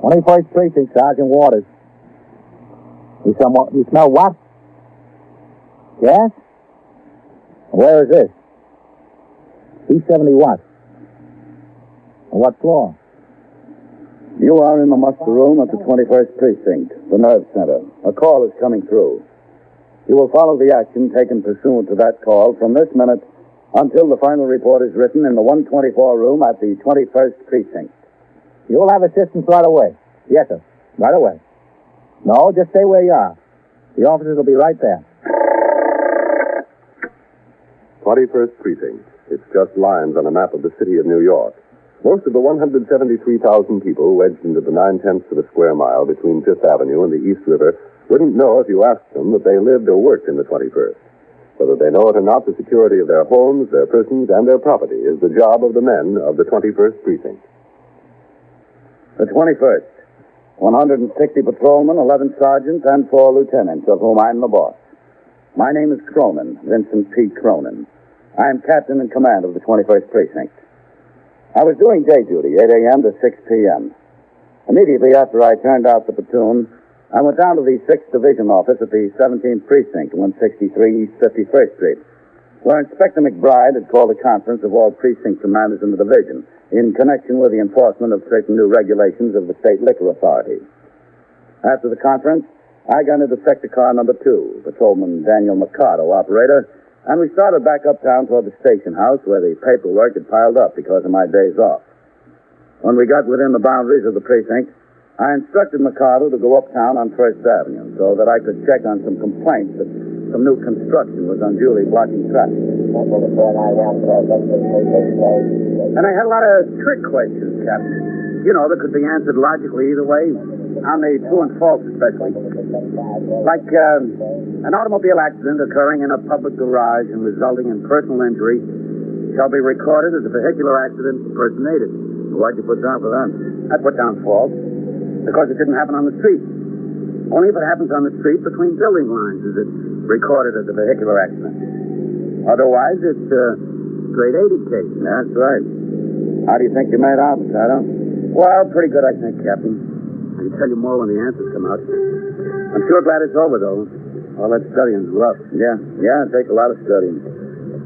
21st Precinct, Sergeant Waters. You smell what? Gas? Where is this? P70 what? On what floor? You are in the muster room at the 21st Precinct, the nerve center. A call is coming through. You will follow the action taken pursuant to that call from this minute until the final report is written in the 124 room at the 21st Precinct. You'll have assistance right away. Yes, sir. Right away. No, just stay where you are. The officers will be right there. 21st Precinct. It's just lines on a map of the city of New York. Most of the 173,000 people wedged into the 9/10 of a square mile between Fifth Avenue and the East River wouldn't know if you asked them that they lived or worked in the 21st. Whether they know it or not, the security of their homes, their persons, and their property is the job of the men of the 21st Precinct. The 21st. 160 patrolmen, 11 sergeants, and 4 lieutenants, of whom I'm the boss. My name is Cronin, Vincent P. Cronin. I am captain in command of the 21st Precinct. I was doing day duty, 8 a.m. to 6 p.m. Immediately after I turned out the platoon, I went down to the 6th Division office at the 17th Precinct, 163 East 51st Street, where Inspector McBride had called a conference of all precinct commanders in the division in connection with the enforcement of certain new regulations of the State Liquor Authority. After the conference, I got into sector car number 2, Patrolman Daniel Mercado, operator, and we started back uptown toward the station house where the paperwork had piled up because of my days off. When we got within the boundaries of the precinct, I instructed Mercado to go uptown on First Avenue so that I could check on some complaints that some new construction was unduly blocking traffic. And I had a lot of trick questions, Captain. You know, that could be answered logically either way, on the true and false especially. Like an automobile accident occurring in a public garage and resulting in personal injury shall be recorded as a vehicular accident impersonated. Why'd you put down for that? I put down false because it didn't happen on the street. Only if it happens on the street between building lines is it recorded as a vehicular accident. Otherwise, it's a straight 80 case. That's right. How do you think you made out, Mercado? Well, pretty good, I think, Captain. I can tell you more when the answers come out. I'm sure glad it's over, though. All that studying's rough. Yeah, it takes a lot of studying.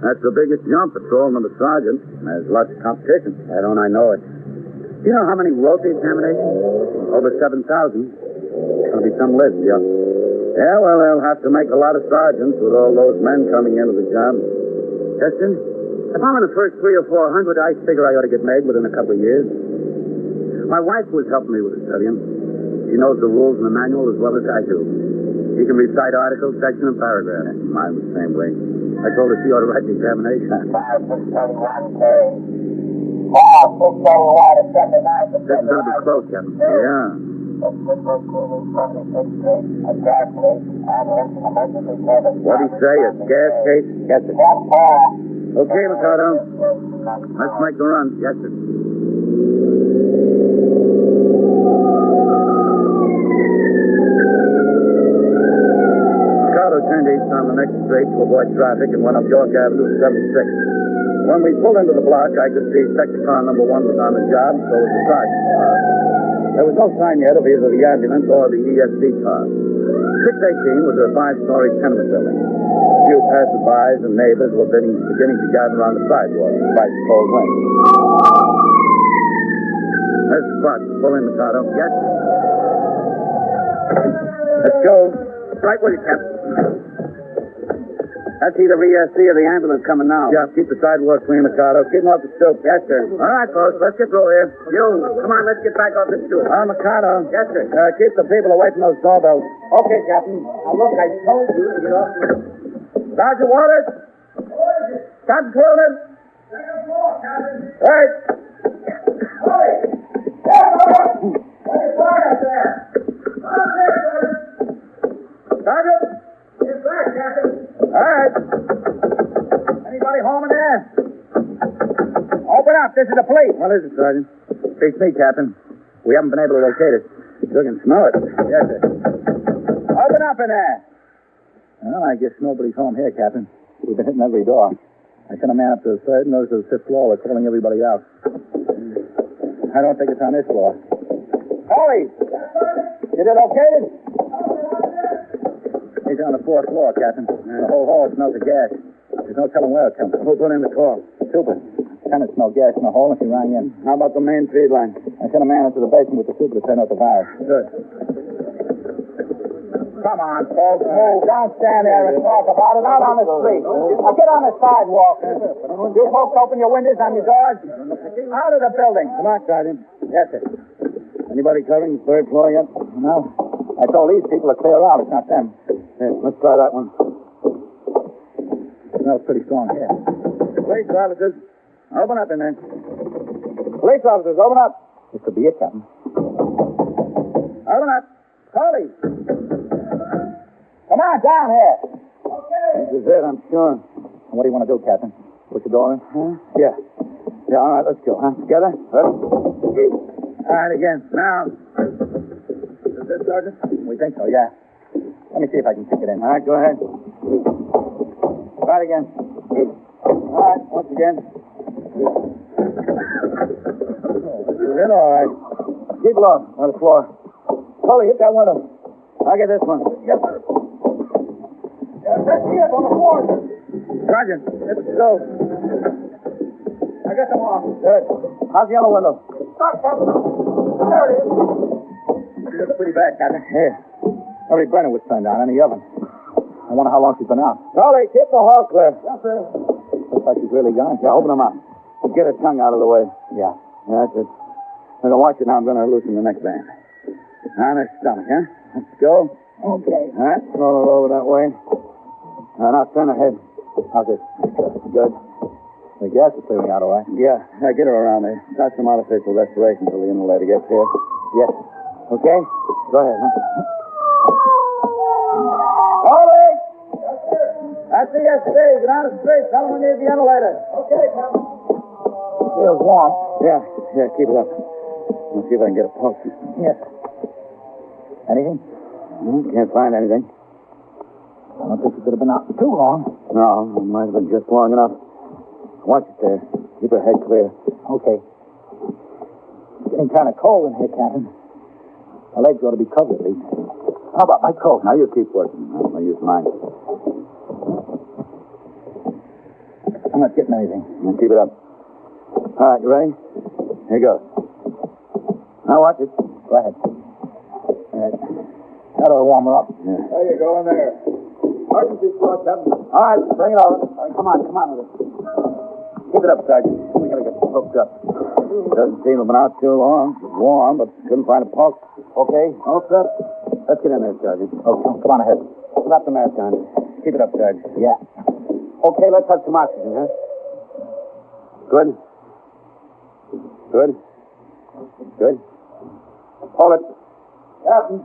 That's the biggest jump, patrolman to sergeant. There's lots of competition. I know it. Do you know how many wrote the examination? Over 7,000. There'll be some list, yeah. Yeah, well, they'll have to make a lot of sergeants with all those men coming into the job. Justin, if I'm in the first 300 or 400, I figure I ought to get made within a couple of years. My wife was helping me with the studying. She knows the rules and the manual as well as I do. She can recite articles, section, and paragraph. Mine was the same way. I told her she ought to write the examination. This is going to be close, Captain. Yeah. What'd he say? A gas case? Yes, sir. Okay, Mercado. Let's make the run. Yes, sir. Mercado turned east on the next street to avoid traffic and went up York Avenue to 76. When we pulled into the block, I could see sector car number 1 was on the job, so was the sergeant's car. There was no sign yet of either the ambulance or the ESD car. 618 was a 5-story tenement building. A few passerbys and neighbors were beginning to gather on the sidewalk despite the cold wind. There's the spot. Pull in, Mercado. Yes. Let's go. Right with you, Captain. That's either ESD or the ambulance coming now. Yeah, keep the sidewalk clean, Mercado. Getting off the stoop. Yes, sir. All right, folks, let's get through here. You, come on, let's get back off the stoop. Mercado. Yes, sir. Keep the people away from those doorbells. Okay, Captain. Now, look, I told you to get off the stoop. Sergeant Waters? Captain Cronin? Second floor, Captain. Right. Hey! What is that up there? Sergeant? Get back, Captain. All right. Anybody home in there? Open up. This is the police. What is it, Sergeant? It's me, Captain. We haven't been able to locate it. You can smell it. Yes, sir. Open up in there. Well, I guess nobody's home here, Captain. We've been hitting every door. I sent a man up to the 3rd, and those to the 5th floor. We're calling everybody out. I don't think it's on this floor. Paulie! You did located? He's on the fourth floor, Captain. The whole hall smells of gas. There's no telling where it comes from. Who put in the call? Super. Tenant smelled gas in the hall and she rang in. How about the main feed line? I sent a man into the basement with the super to turn out the virus. Good. Come on, folks. Move. Don't stand there and talk about it. Out on the street. Now get on the sidewalk. You folks open your windows on your doors. Out of the building. Come on, Sergeant. Yes, sir. Anybody covering the third floor yet? No. I told these people to clear out. It's not them. Here, let's try that one. Smells pretty strong here. Police officers, open up in there. Police officers, open up. This could be it, Captain. Open up. Paulie! Come on, down here. This is it, I'm sure. What do you want to do, Captain? Push the door in? Huh? Yeah. Yeah, all right, let's go. Huh? Together? Ready? All right, again. Now. Is this, Sergeant? We think so, yeah. Let me see if I can kick it in. All right, go ahead. Try it again. All right, once again. This is it, all right. Keep low on the floor. Paulie, hit that window. I'll get this one. Yes, sir. That's it on the floor. Sergeant, hit the stove. I got them off. Good. How's the other window? Stop, Captain. There it is. Looks pretty bad, Captain. Here. Every burner was turned on in the oven. I wonder how long she's been out. Paulie, keep the hall clear. Yes, sir. Looks like she's really gone. Yeah, open them up. Get her tongue out of the way. Yeah. Yeah, that's it. Now, watch it now. I'm going to loosen the neck band. On her stomach, huh? Let's go. Okay. All right, roll her over that way. Now turn her head. How's it? Good. The gas is clearing out all right. Yeah, get her around there. Start some artificial respiration until the inhaler gets here. Yes. Okay? Go ahead, huh? Paulie! That's the yesterday. Get on the street. Tell them we need the inhalator. Okay, Captain. Feels warm. Yeah, keep it up. Let's see if I can get a pulse. Yes. Anything? Can't find anything. I don't think she could have been out for too long. No, it might have been just long enough. Watch it there. Keep her head clear. Okay. It's getting kind of cold in here, Captain. My legs ought to be covered, at least. How about my coat? Now you keep working. I'll use mine. I'm not getting anything. Now keep it up. All right, you ready? Here goes. Now watch it. Go ahead. All right. That'll warm her up. Yeah. There you go, in there. Emergency floor, Captain. All right, bring it over. All right, come on with it. Keep it up, Sergeant. We gotta get hooked up. Doesn't seem to have been out too long. It's warm, but couldn't find a pulse. Okay. All set. Let's get in there, Sergeant. Okay, come on ahead. Slap the mask on. Keep it up, Sergeant. Yeah. Okay, let's have some oxygen, huh? Good. Good. Good. Hold it. Captain.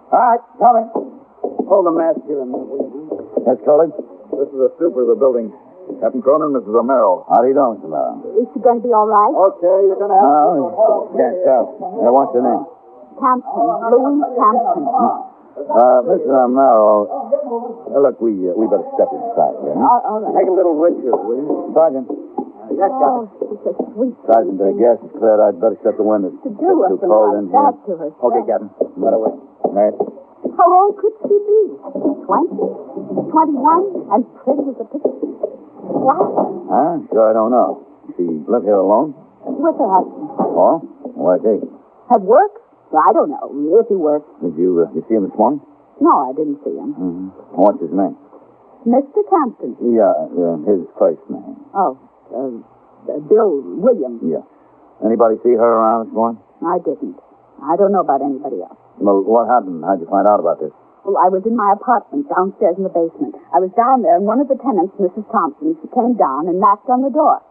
All right, coming. Hold the mask here a minute, will you? Yes, Coley? This is the super of the building. Captain Cronin, Mrs. Romero. How do you do, Mr. Romero? Is she going to be all right? Okay, you're going to have No, can't tell. Now, what's your name? Campton. Louise Campton. Mr. Romero, look, we better step inside here, huh? All right. Take a little ritual, will you? Sergeant. Yes, Oh, she's a sweet Sergeant, the gas is cleared. I'd better shut the windows. to do It's too something cold like in here. that to her. Okay, Captain. Right away. Right. How old could she be? 20? 21? And pretty as a picture. What? Huh? Sure, I don't know. She live here alone? With her husband. Oh? Why, hey. At work? Well, I don't know. If he works. Did you see him this morning? No, I didn't see him. Mm-hmm. What's his name? Mr. Campton. Yeah, his first name. Oh, Bill Williams. Yeah. Anybody see her around this morning? I didn't. I don't know about anybody else. Well, what happened? How'd you find out about this? Well, I was in my apartment downstairs in the basement. I was down there, and one of the tenants, Mrs. Thompson, she came down and knocked on the door.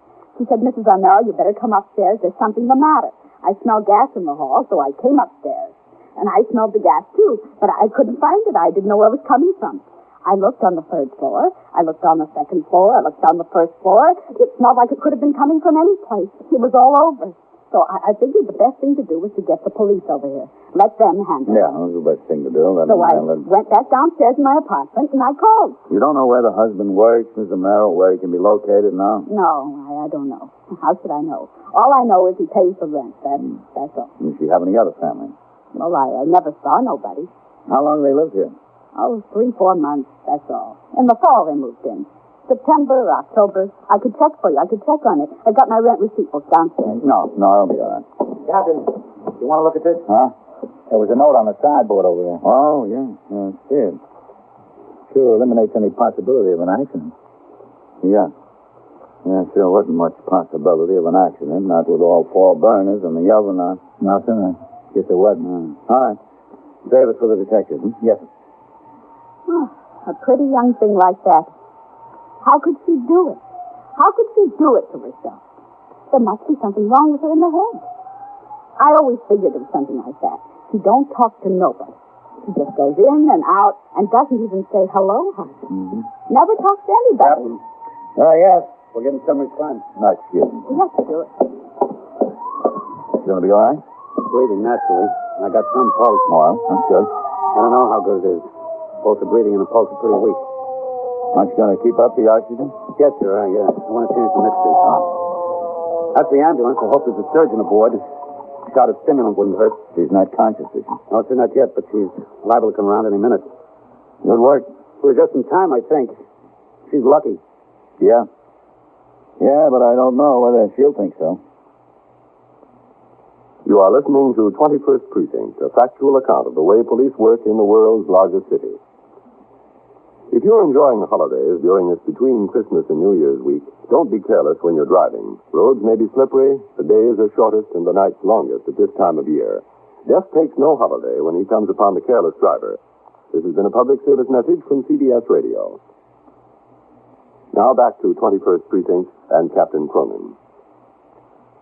She said, Mrs. Arnell, you better come upstairs. There's something the matter. I smelled gas in the hall, so I came upstairs. And I smelled the gas, too, but I couldn't find it. I didn't know where it was coming from. I looked on the third floor. I looked on the second floor. I looked on the first floor. It smelled like it could have been coming from any place. It was all over. So I figured the best thing to do was to get the police over here. Let them handle it. Yeah, that was the best thing to do. So I went back downstairs in my apartment, and I called. You don't know where the husband works, Mr. Merrill, where he can be located now? No, I don't know. How should I know? All I know is he pays the rent. That's all. Does she have any other family? Well, I never saw nobody. How long they lived here? Oh, 3-4 months, that's all. In the fall they moved in. September or October. I could check for you. I could check on it. I got my rent receipt books downstairs. No, I'll be all right. Captain, you want to look at this? Huh? There was a note on the sideboard over there. Oh, yeah. I see it. Sure eliminates any possibility of an accident. Yeah. Yeah, sure wasn't much possibility of an accident, not with all 4 burners and the oven on. No, sir. Guess there wasn't. All right. Save it for the detective. Yes, sir. Oh, a pretty young thing like that. How could she do it? How could she do it to herself? There must be something wrong with her in the head. I always figured it was something like that. She don't talk to nobody. She just goes in and out and doesn't even say hello, honey. Mm-hmm. Never talks to anybody. Yes. We're getting some response. No, excuse me. You have to do it. You gonna be all right? Breathing naturally. I got some pulse. Well, that's good. I don't know how good it is. Both the breathing and the pulse are pretty weak. Aren't you going to keep up the oxygen? Yes, sir. I want to change the mixture. That's the ambulance. I hope there's a surgeon aboard. A shot of stimulant wouldn't hurt. She's not conscious, is she? No, sir, not yet, but she's liable to come around any minute. Good work. We're just in time, I think. She's lucky. Yeah. Yeah, but I don't know whether she'll think so. You are listening to 21st Precinct, a factual account of the way police work in the world's largest city. If you're enjoying the holidays during this between Christmas and New Year's week, don't be careless when you're driving. Roads may be slippery, the days are shortest, and the nights longest at this time of year. Death takes no holiday when he comes upon the careless driver. This has been a public service message from CBS Radio. Now back to 21st Precinct and Captain Cronin.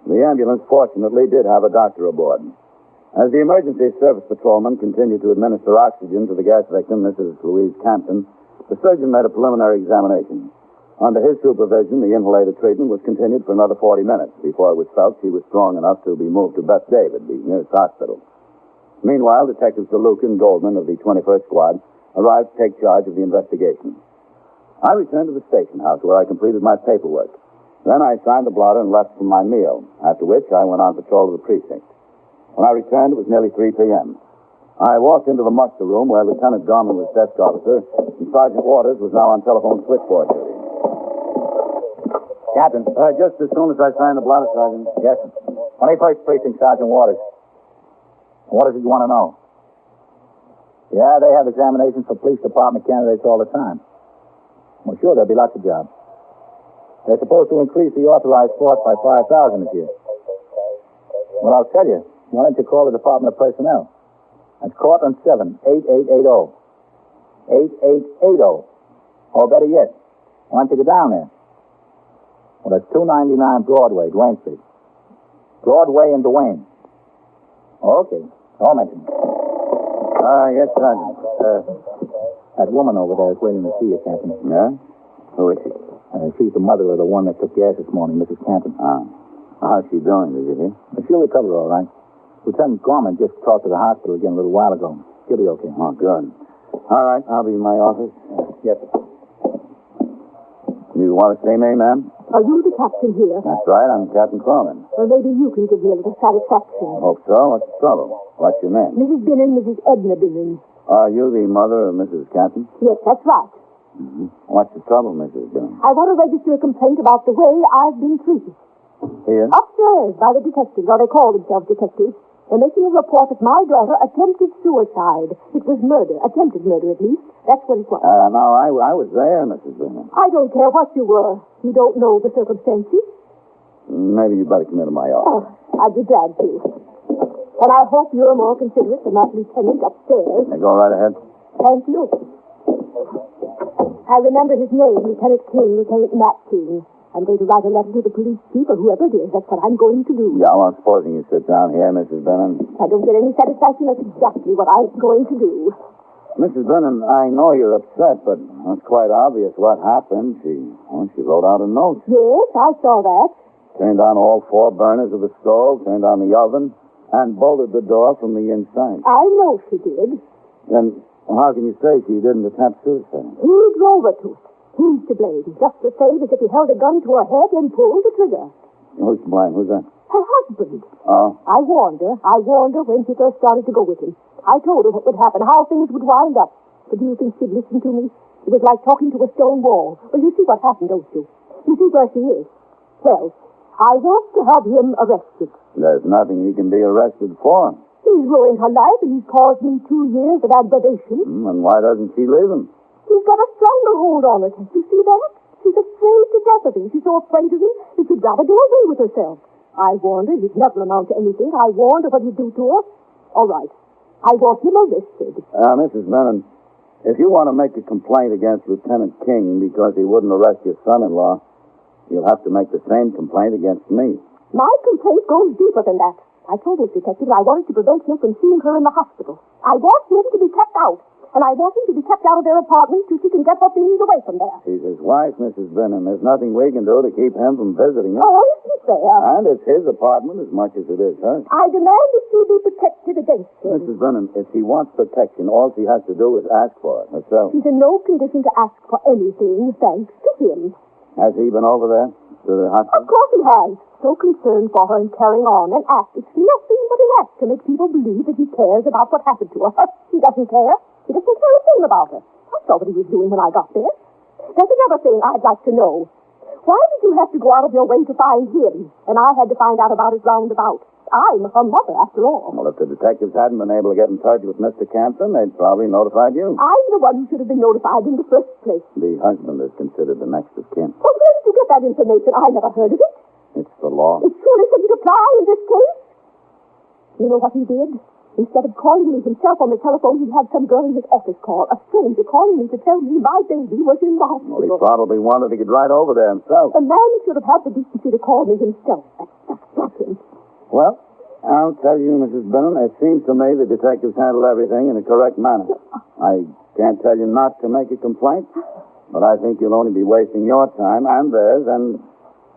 The ambulance, fortunately, did have a doctor aboard. As the emergency service patrolman continued to administer oxygen to the gas victim, Mrs. Louise Campton, the surgeon made a preliminary examination. Under his supervision, the inhalator treatment was continued for another 40 minutes before it was felt she was strong enough to be moved to Beth David, the nearest hospital. Meanwhile, Detectives DeLuca and Goldman of the 21st Squad arrived to take charge of the investigation. I returned to the station house where I completed my paperwork. Then I signed the blotter and left for my meal, after which I went on patrol of the precinct. When I returned, it was nearly 3 p.m. I walked into the muster room where Lieutenant Gorman was desk officer and Sergeant Waters was now on telephone switchboard duty. Captain. Just as soon as I signed the blotter, Sergeant. Yes, sir. 21st Precinct, Sergeant Waters. What is it you want to know? Yeah, they have examinations for police department candidates all the time. Well, sure, there'll be lots of jobs. They're supposed to increase the authorized force by 5,000 this year. Well, I'll tell you. Why don't you call the Department of Personnel? That's Cortland 7-8880. 8880. Or better yet, why don't you go down there? Well, that's 299 Broadway, Duane Street. Broadway and Duane. Okay. I'll mention it. Yes, Sergeant. That woman over there is waiting to see you, Captain. Yeah? Who is she? She's the mother of the one that took gas this morning, Mrs. Campton. How's she doing, did you hear? She'll recover all right. Lieutenant Gorman just talked to the hospital again a little while ago. She'll be okay. Oh, good. All right, I'll be in my office. Yes, sir. You want to see me, ma'am? Are you the captain here? That's right, I'm Captain Cronin. Well, maybe you can give me a little satisfaction. Hope so. What's the trouble? What's your name? Mrs. Binnon, Mrs. Edna Binnon. Are you the mother of Mrs. Campton? Yes, that's right. Mm-hmm. What's the trouble, Mrs. Binnon? I want to register a complaint about the way I've been treated. Here? Upstairs by the detectives, or they call themselves detectives. They're making a report that my daughter attempted suicide. It was murder, attempted murder at least. That's what it was. No, I was there, Mrs. Binnon. I don't care what you were. You don't know the circumstances. Maybe you'd better come into my Oh, office. I'd be glad to. And I hope you're more considerate than that lieutenant upstairs. Go right ahead. Thank you. I remember his name, Lieutenant King, Lieutenant Matt King. I'm going to write a letter to the police chief or whoever it is. That's what I'm going to do. Yeah, well, supposing you sit down here, Mrs. Binnon. If I don't get any satisfaction, that's exactly what I'm going to do. Mrs. Binnon, I know you're upset, but it's quite obvious what happened. She wrote out a note. Yes, I saw that. Turned on all 4 burners of the stove, turned on the oven, and bolted the door from the inside. I know she did. Then how can you say she didn't attempt suicide? He drove her to it. He's to blame. Just the same as if he held a gun to her head and pulled the trigger. Who's to blame? Who's that? Her husband. Oh? I warned her when she first started to go with him. I told her what would happen, how things would wind up. But do you think she'd listen to me? It was like talking to a stone wall. Well, you see what happened, don't you? You see where she is. Well, I want to have him arrested. There's nothing he can be arrested for. He's ruined her life, and he's caused me 2 years of aggravation. And why doesn't she leave him? She's got a stranglehold on her. Can't you see that? She's afraid to death of him. She's so afraid of him that she'd rather do away with herself. I warned her he'd never amount to anything. I warned her what he'd do to her. All right. I want him arrested. Mrs. Brennan, if you want to make a complaint against Lieutenant King because he wouldn't arrest your son-in-law, you'll have to make the same complaint against me. My complaint goes deeper than that. I told this detective I wanted to prevent him from seeing her in the hospital. I want him to be kept out. And I want him to be kept out of their apartment till she can get her things away from there. He's his wife, Mrs. Brennan. There's nothing we can do to keep him from visiting her. Oh, isn't there? And it's his apartment as much as it is hers. I demand that she be protected against him. Mrs. Brennan, if she wants protection, all she has to do is ask for it herself. She's in no condition to ask for anything, thanks to him. Has he been over there to the hospital? Of course he has. So concerned for her and carrying on an act. It's nothing but an act to make people believe that he cares about what happened to her. He doesn't care. He doesn't care a thing about her. I saw what he was doing when I got there. There's another thing I'd like to know. Why did you have to go out of your way to find him, and I had to find out about his roundabout? I'm her mother, after all. Well, if the detectives hadn't been able to get in touch with Mr. Campton, they'd probably notified you. I'm the one who should have been notified in the first place. The husband is considered the next of kin. Well, where did you get that information? I never heard of it. It's the law. It surely shouldn't apply in this case. You know what he did? Instead of calling me himself on the telephone, he had some girl in his office call, a stranger calling me to tell me my baby was in the Well, he hospital. probably wanted to get right over there himself. The man should have had the decency to call me himself. That's not him. Well, I'll tell you, Mrs. Brennan, it seems to me the detectives handled everything in a correct manner. I can't tell you not to make a complaint, but I think you'll only be wasting your time and theirs and,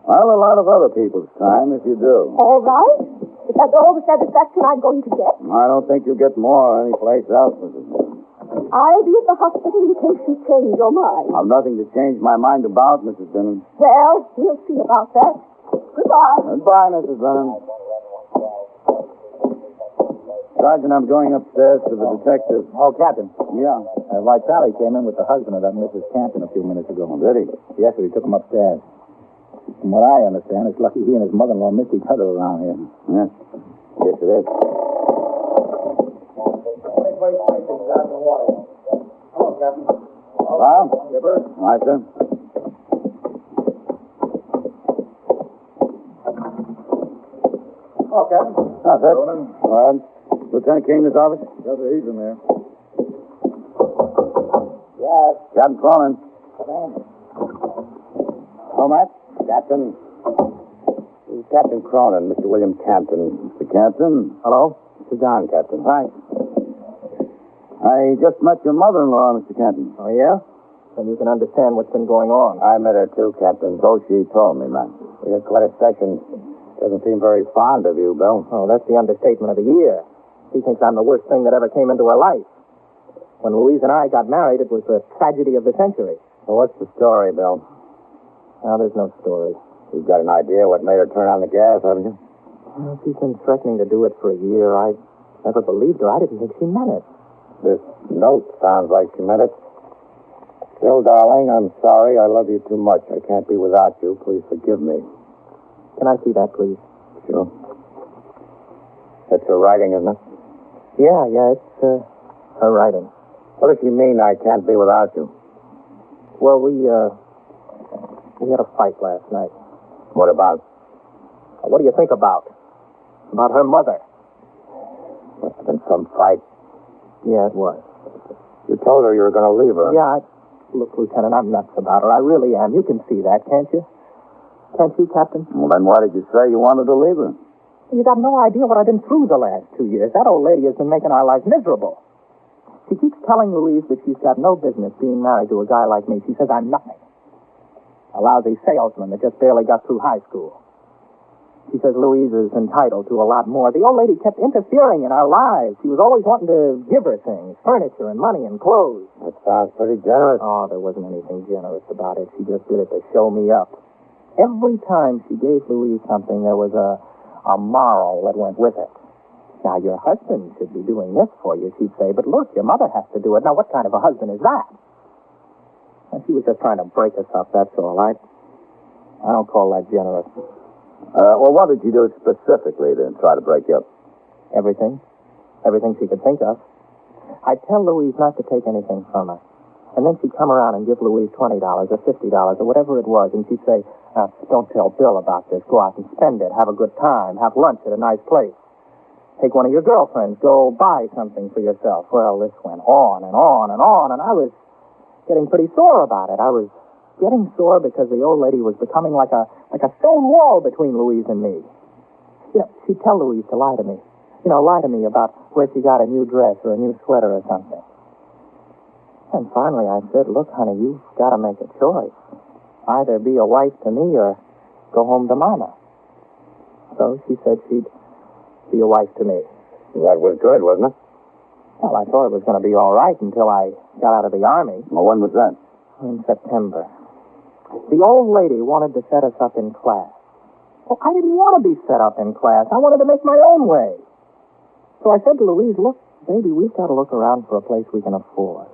well, a lot of other people's time if you do. All right. If that's all the satisfaction I'm going to get, I don't think you'll get more anyplace else, Mrs. Brennan. I'll be at the hospital in case you change your mind. I've nothing to change my mind about, Mrs. Brennan. Well, we'll see about that. Goodbye. Goodbye, Mrs. Brennan. Sergeant, I'm going upstairs to the detective. Oh, Captain. Yeah. Vitale came in with the husband of that Mrs. Campton a few minutes ago. Oh, did he? Yes, sir. He took him upstairs. From what I understand, it's lucky he and his mother-in-law missed each other around here. Yes. Yes, it is. Hello, Captain. Well, right, sir. Oh, Captain. That's it. All right. Lieutenant King, this office? Yes, sir. He's in there. Yes. Captain Cronin. Oh, Matt? Captain. This is Captain Cronin, Mr. William Campton. Mr. Campton? Hello? Sit down, Captain. Hi. I just met your mother-in-law, Mr. Campton. Oh, yeah? Then you can understand what's been going on. I met her too, Captain. So she told me, man. We had quite a session. Doesn't seem very fond of you, Bill. Oh, that's the understatement of the year. She thinks I'm the worst thing that ever came into her life. When Louise and I got married, it was the tragedy of the century. So what's the story, Bill? Now, there's no story. You've got an idea what made her turn on the gas, haven't you? Well, she's been threatening to do it for a year. I never believed her. I didn't think she meant it. This note sounds like she meant it. Bill, darling, I'm sorry. I love you too much. I can't be without you. Please forgive me. Can I see that, please? Sure. That's her writing, isn't it? Yeah, it's her writing. What does she mean, I can't be without you? Well, we had a fight last night. What about? What do you think about? About her mother. Must have been some fight. Yeah, it was. You told her you were going to leave her. Yeah, look, Lieutenant, I'm nuts about her. I really am. You can see that, can't you? Can't you, Captain? Well, then why did you say you wanted to leave her? You got no idea what I've been through the last 2 years. That old lady has been making our lives miserable. She keeps telling Louise that she's got no business being married to a guy like me. She says I'm nothing. A lousy salesman that just barely got through high school. She says Louise is entitled to a lot more. The old lady kept interfering in our lives. She was always wanting to give her things, furniture and money and clothes. That sounds pretty generous. Oh, there wasn't anything generous about it. She just did it to show me up. Every time she gave Louise something, there was a a moral that went with it. Now, your husband should be doing this for you, she'd say, but look, your mother has to do it. Now, what kind of a husband is that? And she was just trying to break us up, that's all. I don't call that generous. Well, what did you do specifically to try to break you up? Everything. Everything she could think of. I'd tell Louise not to take anything from her. And then she'd come around and give Louise $20 or $50 or whatever it was, and she'd say, don't tell Bill about this. Go out and spend it. Have a good time. Have lunch at a nice place. Take one of your girlfriends. Go buy something for yourself. Well, this went on and on and on, and I was getting pretty sore about it. I was getting sore because the old lady was becoming like a stone wall between Louise and me. You know, she'd tell Louise to lie to me. You know, lie to me about where she got a new dress or a new sweater or something. And finally I said, look, honey, you've got to make a choice. Either be a wife to me or go home to Mama. So she said she'd be a wife to me. That was good, wasn't it? Well, I thought it was going to be all right until I got out of the Army. Well, when was that? In September. The old lady wanted to set us up in class. Well, I didn't want to be set up in class. I wanted to make my own way. So I said to Louise, look, baby, we've got to look around for a place we can afford.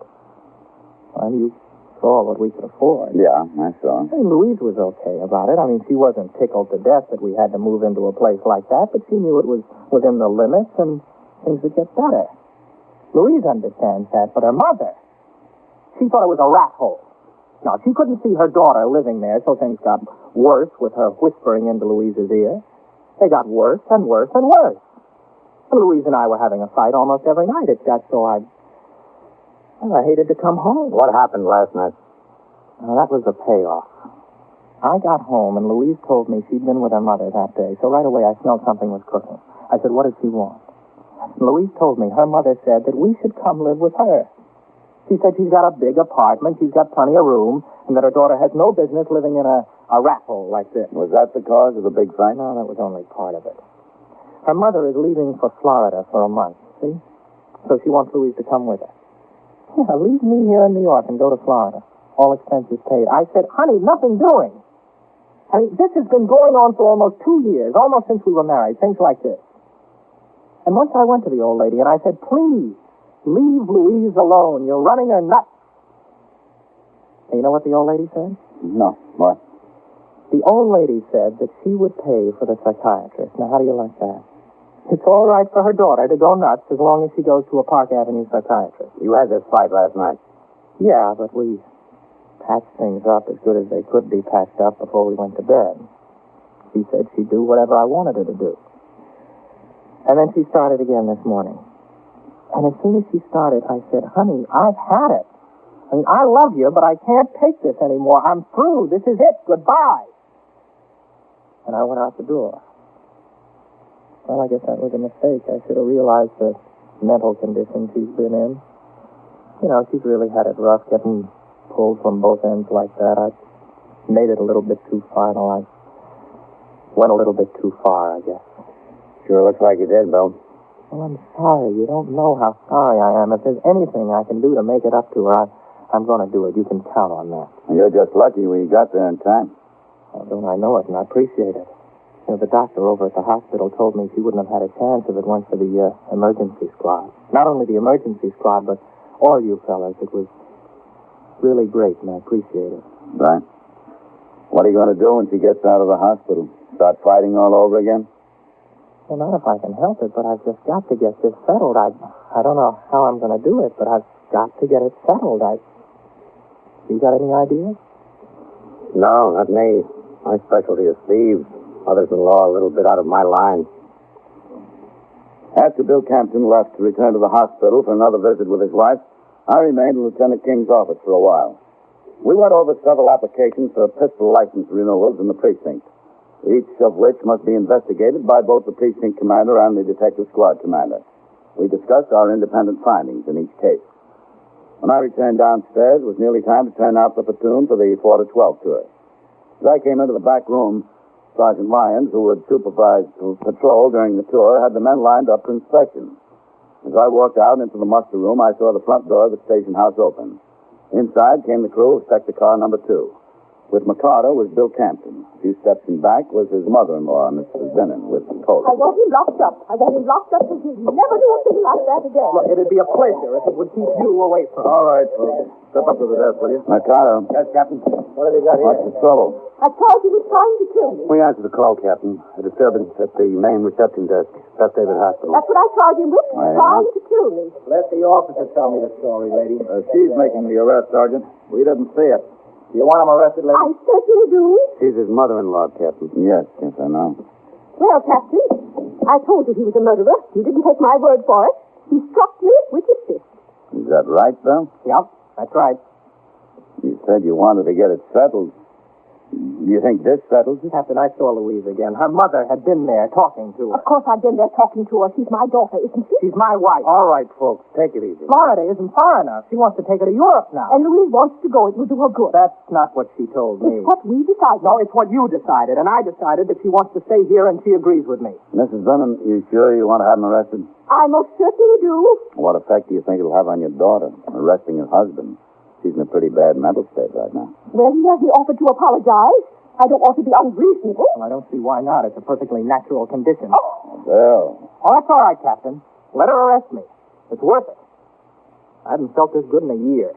And you saw what we could afford. Yeah, I saw. I mean, Louise was okay about it. I mean, she wasn't tickled to death that we had to move into a place like that, but she knew it was within the limits and things would get better. Louise understands that, but her mother, she thought it was a rat hole. Now, she couldn't see her daughter living there, so things got worse with her whispering into Louise's ear. They got worse and worse and worse. And Louise and I were having a fight almost every night. It got so I hated to come home. What happened last night? Now, that was the payoff. I got home, and Louise told me she'd been with her mother that day, so right away I smelled something was cooking. I said, what does she want? And Louise told me her mother said that we should come live with her. She said she's got a big apartment, she's got plenty of room, and that her daughter has no business living in a rat hole like this. Was that the cause of the big fight? No, that was only part of it. Her mother is leaving for Florida for a month, see? So she wants Louise to come with her. Yeah, leave me here in New York and go to Florida. All expenses paid. I said, honey, nothing doing. I mean, this has been going on for almost 2 years, almost since we were married, things like this. And once I went to the old lady and I said, please, leave Louise alone. You're running her nuts. And you know what the old lady said? No. What? The old lady said that she would pay for the psychiatrist. Now, how do you like that? It's all right for her daughter to go nuts as long as she goes to a Park Avenue psychiatrist. You had this fight last night. Yeah, but we patched things up as good as they could be patched up before we went to bed. She said she'd do whatever I wanted her to do. And then she started again this morning. And as soon as she started, I said, honey, I've had it. I mean, I love you, but I can't take this anymore. I'm through. This is it. Goodbye. And I went out the door. Well, I guess that was a mistake. I should have realized the mental condition she's been in. You know, she's really had it rough getting pulled from both ends like that. I made it a little bit too final. I went a little bit too far, I guess. Sure looks like you did, Bill. Well, I'm sorry. You don't know how sorry I am. If there's anything I can do to make it up to her, I'm going to do it. You can count on that. You're just lucky we got there in time. Well, don't I know it, and I appreciate it. You know, the doctor over at the hospital told me she wouldn't have had a chance if it weren't for the emergency squad. Not only the emergency squad, but all you fellas. It was really great, and I appreciate it. Right. What are you going to do when she gets out of the hospital? Start fighting all over again? Well, not if I can help it, but I've just got to get this settled. I don't know how I'm going to do it, but I've got to get it settled. You got any ideas? No, not me. My specialty is thieves. Mothers-in-law a little bit out of my line. After Bill Campton left to return to the hospital for another visit with his wife, I remained in Lieutenant King's office for a while. We went over several applications for pistol license renewals in the precinct, each of which must be investigated by both the precinct commander and the detective squad commander. We discussed our independent findings in each case. When I returned downstairs, it was nearly time to turn out the platoon for the 4 to 12 tour. As I came into the back room, Sergeant Lyons, who would supervise the patrol during the tour, had the men lined up for inspection. As I walked out into the muster room, I saw the front door of the station house open. Inside came the crew of sector car number 2. With Mikado was Bill Campton. A few steps in back was his mother-in-law, Mrs. Bennon, with Cole. I want him locked up. I want him locked up so he'll never do a thing like that again. Look, it'd be a pleasure if it would keep you away from All right, folks. Step up to the desk, will you? Mikado. Yes, Captain. What have you got here? What's the trouble? I thought he was trying to kill me. We answered the call, Captain. A disturbance at the main reception desk. Beth David Hospital. That's what I charged him with, trying to kill me. Let the officer tell me the story, lady. She's making the arrest, Sergeant. We didn't see it. Do you want him arrested, lady? I certainly do. She's his mother-in-law, Captain. Yes, I know. Well, Captain, I told you he was a murderer. You didn't take my word for it. He struck me with his fist. Is that right, Bill? Yep, that's right. You said you wanted to get it settled. Do you think this settles it? Captain, I saw Louise again. Her mother had been there talking to her. Of course I've been there talking to her. She's my daughter, isn't she? She's my wife. All right, folks. Take it easy. Florida isn't far enough. She wants to take her to Europe now. And Louise wants to go. It will do her good. That's not what she told me. It's what we decided. No, it's what you decided, and I decided that she wants to stay here and she agrees with me. Mrs. Bennon, you sure you want to have him arrested? I most certainly do. What effect do you think it'll have on your daughter, arresting her husband? She's in a pretty bad mental state right now. Well, he hasn't offered to apologize. I don't want to be unreasonable. Well, I don't see why not. It's a perfectly natural condition. Bill. Oh, that's all right, Captain. Let her arrest me. It's worth it. I haven't felt this good in a year.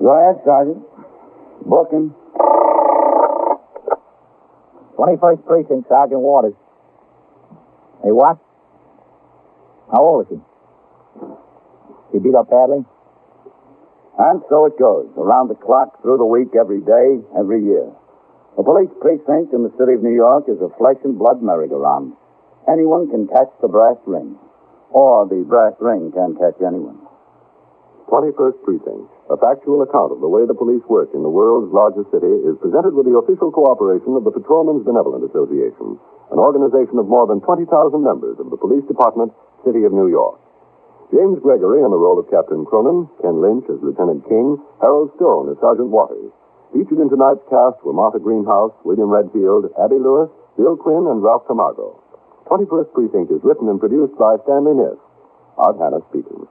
Go ahead, Sergeant. Book him. 21st Precinct, Sergeant Waters. Hey, what? How old is he? He beat up badly? And so it goes, around the clock, through the week, every day, every year. A police precinct in the city of New York is a flesh and blood merry-go-round. Anyone can catch the brass ring, or the brass ring can catch anyone. 21st Precinct, a factual account of the way the police work in the world's largest city, is presented with the official cooperation of the Patrolmen's Benevolent Association, an organization of more than 20,000 members of the Police Department, City of New York. James Gregory in the role of Captain Cronin, Ken Lynch as Lieutenant King, Harold Stone as Sergeant Waters. Featured in tonight's cast were Martha Greenhouse, William Redfield, Abby Lewis, Bill Quinn, and Ralph Camargo. 21st Precinct is written and produced by Stanley Niss. Art Hannah speaking.